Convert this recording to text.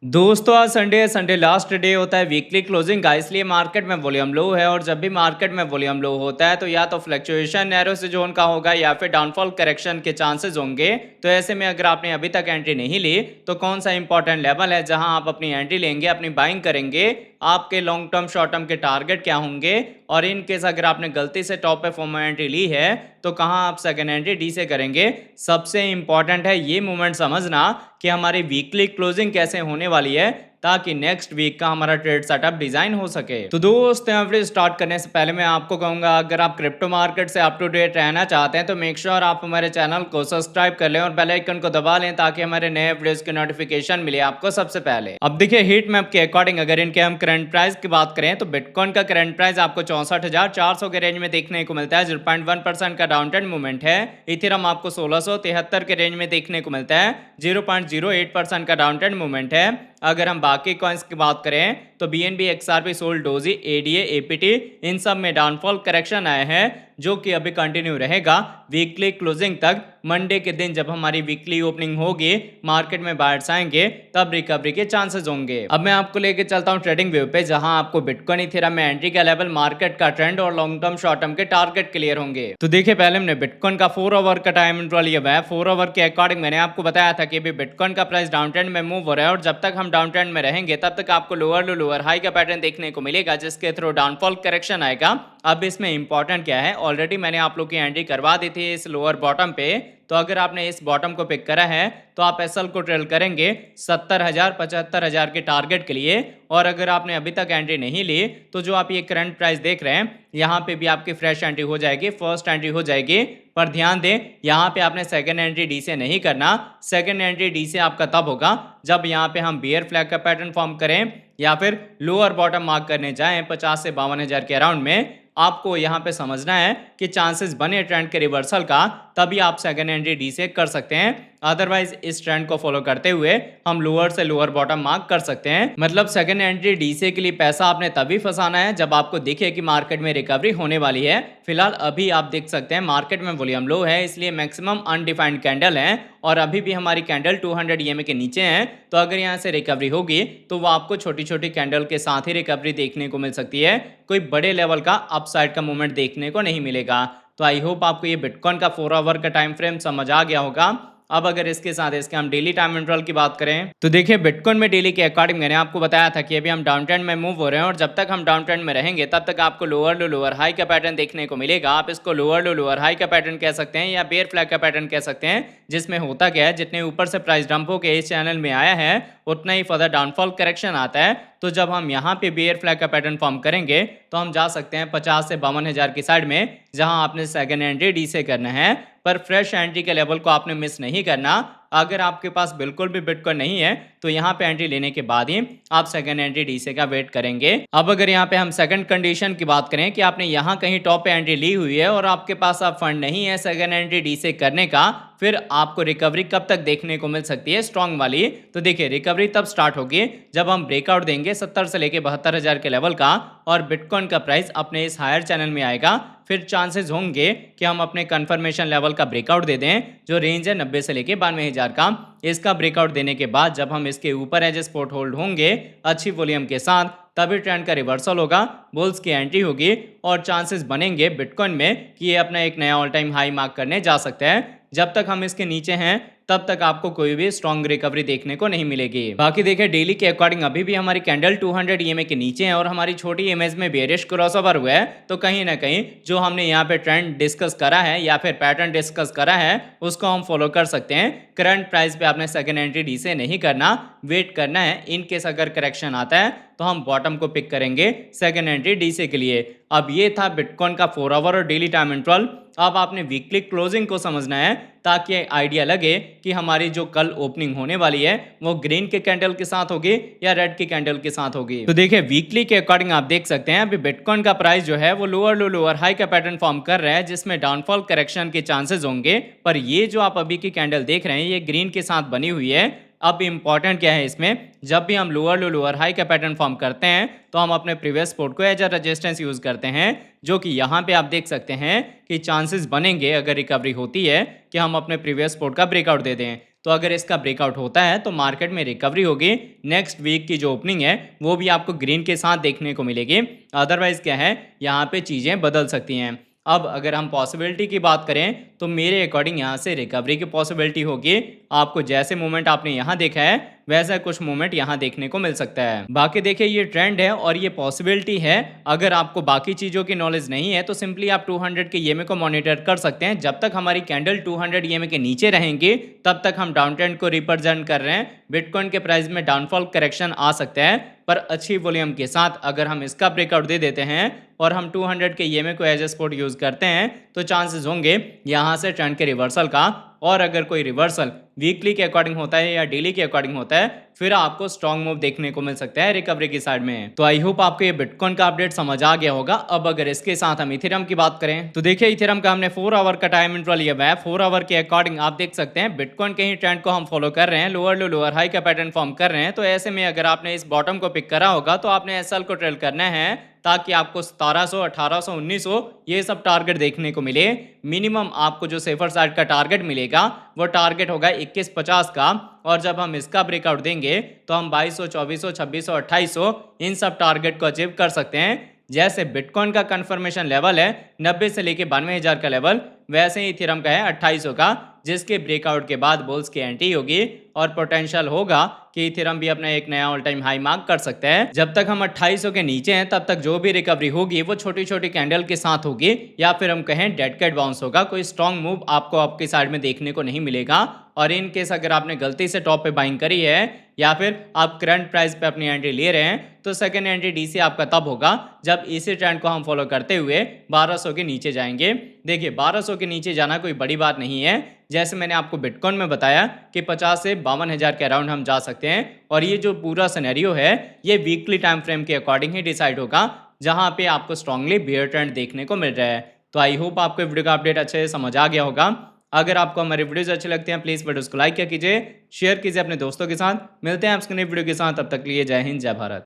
दोस्तों आज संडे है। संडे लास्ट डे होता है वीकली क्लोजिंग का, इसलिए मार्केट में वॉल्यूम लो है। और जब भी मार्केट में वॉल्यूम लो होता है तो या तो फ्लक्चुएशन नैरो से जोन का होगा या फिर डाउनफॉल करेक्शन के चांसेस होंगे। तो ऐसे में अगर आपने अभी तक एंट्री नहीं ली तो कौन सा इंपॉर्टेंट लेवल है जहां आप अपनी एंट्री लेंगे, अपनी बाइंग करेंगे, आपके लॉन्ग टर्म शॉर्ट टर्म के टारगेट क्या होंगे, और इन केस अगर आपने गलती से टॉप पे फॉर्म एंट्री ली है तो कहां आप सेकंड एंट्री डी से करेंगे। सबसे इंपॉर्टेंट है ये मूवमेंट समझना कि हमारी वीकली क्लोजिंग कैसे होने वाली है ताकि नेक्स्ट वीक का हमारा ट्रेड सेटअप डिजाइन हो सके। तो दोस्तों एवरेज स्टार्ट करने से पहले मैं आपको कहूंगा, अगर आप क्रिप्टो मार्केट से अप टू डेट रहना चाहते हैं तो मेक श्योर आप हमारे चैनल को सब्सक्राइब कर लें और बेल आइकन को दबा लें ताकि हमारे नए वीडियोस की नोटिफिकेशन मिले आपको सबसे पहले। अब देखिए हीट मैप के अकॉर्डिंग अगर इनके हम करंट प्राइस की बात करें तो बिटकॉइन का करंट प्राइस आपको 64,400 के रेंज में देखने को मिलता है, 0.1% का डाउन ट्रेंड मूवमेंट है। इथेरियम आपको 1673 के रेंज में देखने को मिलता है, 0.08% का डाउन ट्रेंड मूवमेंट है। अगर हम बाकी कॉइन्स की बात करें तो BNB, XRP, Sol, Doge, ADA, APT इन सब में डाउनफॉल करेक्शन आए हैं जो कि अभी कंटिन्यू रहेगा वीकली क्लोजिंग तक। मंडे के दिन जब हमारी वीकली ओपनिंग होगी, मार्केट में बायर्स आएंगे, तब रिकवरी के चांसेस होंगे। अब मैं आपको लेके चलता हूं ट्रेडिंग व्यू पे, जहां आपको बिटकॉइन, इथेरियम में एंट्री का लेवल, मार्केट का ट्रेंड और लॉन्ग टर्म शॉर्ट टर्म के टारगेट क्लियर होंगे। तो देखिए पहले हमने बिटकॉइन का 4 आवर का टाइम इंटरवल लिया हुआ है। 4 आवर के अकॉर्डिंग मैंने आपको बताया था कि अभी बिटकॉइन का प्राइस डाउन ट्रेंड में मूव हो रहा है और जब तक हम डाउन ट्रेंड में रहेंगे तब तक आपको लोअर लो लोअर हाई का पैटर्न देखने को मिलेगा जिसके थ्रू डाउनफॉल करेक्शन आएगा। अब इसमें इंपॉर्टेंट क्या है, ऑलरेडी मैंने आप लोग की एंट्री करवा दी थी इस लोअर बॉटम पे। तो अगर आपने इस बॉटम को पिक करा है तो आप एसएल को ट्रेल करेंगे 70,000 75,000 के टारगेट के लिए। और अगर आपने अभी तक एंट्री नहीं ली तो जो आप ये करंट प्राइस देख रहे हैं यहाँ पे भी आपकी फ्रेश एंट्री हो जाएगी, फर्स्ट एंट्री हो जाएगी। पर ध्यान दें यहाँ पे आपने सेकंड एंट्री डी से नहीं करना। सेकंड एंट्री डी से आपका तब होगा जब यहाँ पे हम बियर फ्लैग का पैटर्न फॉर्म करें या फिर लोअर बॉटम मार्क करने जाएं 50 से 52,000 के अराउंड में। आपको यहाँ पे समझना है कि चांसेस बने ट्रेंड के रिवर्सल का, तभी आप सेकंड एंट्री डी से कर सकते हैं। अदरवाइज इस ट्रेंड को फॉलो करते हुए हम लोअर से लोअर बॉटम मार्क कर सकते हैं। मतलब सेकंड एंट्री डी से के लिए पैसा आपने तभी फंसाना है जब आपको दिखे कि मार्केट में रिकवरी होने वाली है। फिलहाल अभी आप देख सकते हैं मार्केट में वॉल्यूम लो है, इसलिए मैक्सिमम अनडिफाइंड कैंडल है और अभी भी हमारी कैंडल 200 EMA के नीचे है। तो अगर यहाँ से रिकवरी होगी तो वो आपको छोटी छोटी कैंडल के साथ ही रिकवरी देखने को मिल सकती है, कोई बड़े लेवल का अपसाइड का मूवमेंट देखने को नहीं मिलेगा। तो आई होप आपको ये बिटकॉइन का 4 आवर का टाइम फ्रेम समझ आ गया होगा। अब अगर इसके साथ इसके हम डेली टाइम इंटरवल की बात करें तो देखिए बिटकॉइन में डेली के अकॉर्डिंग मैंने आपको बताया था कि अभी हम डाउन ट्रेंड में मूव हो रहे हैं और जब तक हम डाउन ट्रेंड में रहेंगे तब तक आपको लोअर लो लोअर हाई का पैटर्न देखने को मिलेगा। आप इसको लोअर लो लोअर हाई का पैटर्न कह सकते हैं या बेयर फ्लैग का पैटर्न कह सकते हैं, जिसमें होता क्या है, जितने ऊपर से प्राइस डंप होकर इस चैनल में आया है उतना ही फर्दर डाउनफॉल करेक्शन आता है। तो जब हम यहाँ पे बेयर फ्लैग का पैटर्न फॉर्म करेंगे तो हम जा सकते हैं 50 से 52,000 की साइड में, जहां आपने सेकंड एंट्री डी से करना है। पर फ्रेश एंट्री के लेवल को आपने मिस नहीं करना। अगर आपके पास बिल्कुल भी बिटकॉइन नहीं है तो यहाँ पे एंट्री लेने के बाद ही आप सेकंड एंट्री डी से का वेट करेंगे। अब अगर यहाँ पे हम सेकंड कंडीशन की बात करें कि आपने यहाँ कहीं टॉप पे एंट्री ली हुई है और आपके पास अब फंड नहीं है सेकंड एंट्री डी से करने का, फिर आपको रिकवरी कब तक देखने को मिल सकती है स्ट्रॉन्ग वाली। तो देखिए रिकवरी तब स्टार्ट होगी जब हम ब्रेकआउट देंगे 70 से लेके 72,000 के लेवल का और बिटकॉइन का प्राइस अपने इस हायर चैनल में आएगा। फिर चांसेस होंगे कि हम अपने कंफर्मेशन लेवल का ब्रेकआउट दे दें जो रेंज है 90 से लेके 92,000 का। इसका ब्रेकआउट देने के बाद जब हम इसके ऊपर एज स्पॉट होल्ड होंगे अच्छी वॉल्यूम के साथ, तभी ट्रेंड का रिवर्सल होगा, बुल्स की एंट्री होगी और चांसेस बनेंगे बिटकॉइन में कि ये अपना एक नया ऑल टाइम हाई मार्क करने जा सकता है। जब तक हम इसके नीचे हैं तब तक आपको कोई भी स्ट्रॉन्ग रिकवरी देखने को नहीं मिलेगी। बाकी देखिए डेली के अकॉर्डिंग अभी भी हमारी कैंडल 200 EMA के नीचे है और हमारी छोटी इमेज में बेरिश क्रॉसओवर हुआ है। तो कहीं ना कहीं जो हमने यहाँ पे ट्रेंड डिस्कस करा है या फिर पैटर्न डिस्कस करा है उसको हम फॉलो कर सकते हैं। करंट प्राइस पे आपने सेकंड एंट्री डी से नहीं करना, वेट करना है। इन केस अगर करेक्शन आता है तो हम बॉटम को पिक करेंगे सेकंड एंट्री डी से के लिए। अब ये था बिटकॉइन का 4 आवर और डेली टाइम इंटरवल। अब आपने वीकली क्लोजिंग को समझना है ताकि आइडिया लगे कि हमारी जो कल ओपनिंग होने वाली है वो ग्रीन के कैंडल के साथ होगी या रेड के कैंडल के साथ होगी। तो देखिए वीकली के अकॉर्डिंग आप देख सकते हैं अभी बिटकॉइन का प्राइस जो है वो लोअर लो लोअर हाई का पैटर्न फॉर्म कर रहा है जिसमें डाउनफॉल करेक्शन के चांसेस होंगे। पर ये जो आप अभी की कैंडल देख रहे हैं ये ग्रीन के साथ बनी हुई है। अब इंपॉर्टेंट क्या है इसमें, जब भी हम लोअर लो लोअर हाई का पैटर्न फॉर्म करते हैं तो हम अपने प्रीवियस सपोर्ट को एज अ रेजिस्टेंस यूज करते हैं, जो कि यहाँ पे आप देख सकते हैं कि चांसेस बनेंगे अगर रिकवरी होती है कि हम अपने प्रीवियस सपोर्ट का ब्रेकआउट दे दें। तो अगर इसका ब्रेकआउट होता है तो मार्केट में रिकवरी होगी। नेक्स्ट वीक की जो ओपनिंग है वो भी आपको ग्रीन के साथ देखने को मिलेगी। अदरवाइज क्या है, यहाँ पे चीज़ें बदल सकती हैं। अब अगर हम पॉसिबिलिटी की बात करें तो मेरे अकॉर्डिंग यहाँ से रिकवरी की पॉसिबिलिटी होगी। आपको जैसे मूवमेंट आपने यहाँ देखा है वैसा कुछ मूवमेंट यहाँ देखने को मिल सकता है। बाकी देखिए ये ट्रेंड है और ये पॉसिबिलिटी है। अगर आपको बाकी चीज़ों की नॉलेज नहीं है तो सिंपली आप 200 के ईएमए को मॉनिटर कर सकते हैं। जब तक हमारी कैंडल 200 ईएमए के नीचे रहेंगी तब तक हम डाउन ट्रेंड को रिप्रेजेंट कर रहे हैं। बिटकॉइन के प्राइस में डाउनफॉल करेक्शन आ सकता है, पर अच्छी वॉल्यूम के साथ अगर हम इसका ब्रेकआउट दे देते हैं और हम 200 के ईएमए को एज ए सपोर्ट यूज करते हैं तो चांसेस होंगे यहाँ से ट्रेंड के रिवर्सल का। और अगर कोई रिवर्सल वीकली के अकॉर्डिंग होता है या डेली के अकॉर्डिंग होता है फिर आपको स्ट्रॉन्ग मूव देखने को मिल सकता है रिकवरी की साइड में। तो आई होप आपको ये बिटकॉइन का अपडेट समझ आ गया होगा। अब अगर इसके साथ हम इथेरियम की बात करें तो देखिए इथेरियम का हमने 4 आवर का टाइम इंटरवल लिया हुआ है। 4 आवर के अकॉर्डिंग आप देख सकते हैं बिटकॉइन के ही ट्रेंड को हम फॉलो कर रहे हैं। लोअर लो लोअर हाई का पैटर्न फॉर्म कर रहे हैं। तो ऐसे में अगर आपने इस बॉटम को पिक करा होगा तो आपने एसएल को ट्रेल करना है ताकि आपको 1700, 1800, 1900 ये सब टारगेट देखने को मिले। मिनिमम आपको जो सेफर साइड का टारगेट मिलेगा वो टारगेट होगा 2150 का। और जब हम इसका ब्रेकआउट देंगे तो हम 2200, 2400, 2600, 2800 इन सब टारगेट को अचीव कर सकते हैं। जैसे बिटकॉइन का कंफर्मेशन लेवल है 90 से लेके 92,000 का लेवल, वैसे ही इथेरियम का है 2800 का, जिसके ब्रेकआउट के बाद बुल्स की एंट्री होगी और पोटेंशियल होगा कि इथेरियम भी अपना एक नया ऑल टाइम हाई मार्क कर सकता है। जब तक हम 2800 के नीचे हैं तब तक जो भी रिकवरी होगी वो छोटी छोटी कैंडल के साथ होगी या फिर हम कहें डेड कैट बाउंस होगा। कोई स्ट्रॉन्ग मूव आपको आपकी साइड में देखने को नहीं मिलेगा। और इन केस अगर आपने गलती से टॉप पे बाइंग करी है या फिर आप करंट प्राइस पे अपनी एंट्री ले रहे हैं तो सेकंड एंट्री डीसी आपका तब होगा जब इसी ट्रेंड को हम फॉलो करते हुए 1200 के नीचे जाएंगे। देखिए 1200 के नीचे जाना कोई बड़ी बात नहीं है। जैसे मैंने आपको बिटकॉइन में बताया कि 50 से 52,000 के अराउंड हम जा सकते हैं। और ये जो पूरा सिनेरियो है ये वीकली टाइम फ्रेम के अकॉर्डिंग ही डिसाइड होगा जहां पे आपको स्ट्रांगली बेयर ट्रेंड देखने को मिल रहा है। तो आई होप आपको वीडियो का अपडेट अच्छे से समझ आ गया होगा। अगर आपको हमारे वीडियोस अच्छे लगते हैं प्लीज़ वीडियोस को लाइक कीजिए, शेयर कीजिए अपने दोस्तों के साथ। मिलते हैं आपसे नई वीडियो के साथ, तब तक के लिए जय हिंद जय भारत।